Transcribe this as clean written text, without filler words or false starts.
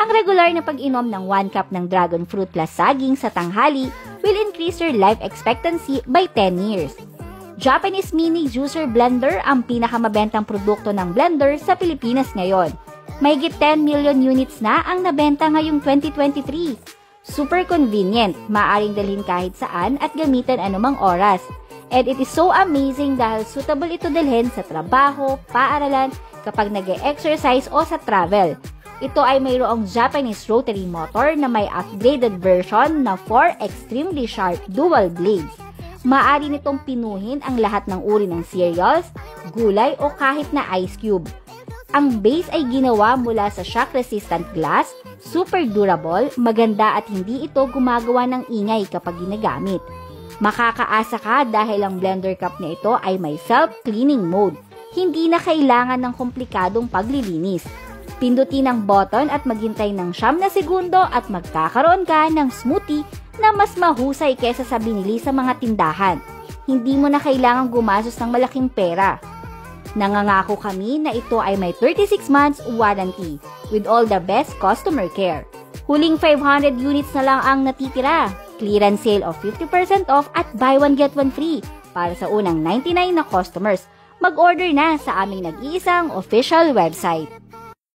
Ang regular na pag-inom ng 1 cup ng dragon fruit plus saging sa tanghali will increase your life expectancy by 10 years. Japanese Mini Juicer Blender ang pinakamabentang produkto ng blender sa Pilipinas ngayon. Mahigit 10 million units na ang nabenta ngayong 2023. Super convenient, maaaring dalhin kahit saan at gamitin anumang oras. And it is so amazing dahil suitable ito dalhin sa trabaho, paaralan, kapag nag-exercise o sa travel. Ito ay mayroong Japanese rotary motor na may upgraded version na 4 extremely sharp dual blades. Maaari nitong pinuhin ang lahat ng uri ng cereals, gulay o kahit na ice cube. Ang base ay ginawa mula sa shock-resistant glass, super durable, maganda at hindi ito gumagawa ng ingay kapag ginagamit. Makakaasa ka dahil ang blender cup na ito ay may self-cleaning mode. Hindi na kailangan ng komplikadong paglilinis. Pindutin ang button at maghintay ng 9 na segundo at magkakaroon ka ng smoothie na mas mahusay kesa sa binili sa mga tindahan. Hindi mo na kailangang gumastos ng malaking pera. Nangangako kami na ito ay may 36 months warranty with all the best customer care. Huling 500 units na lang ang natitira. Clearance sale of 50% off at buy one get one free para sa unang 99 na customers. Mag-order na sa aming nag-iisang official website.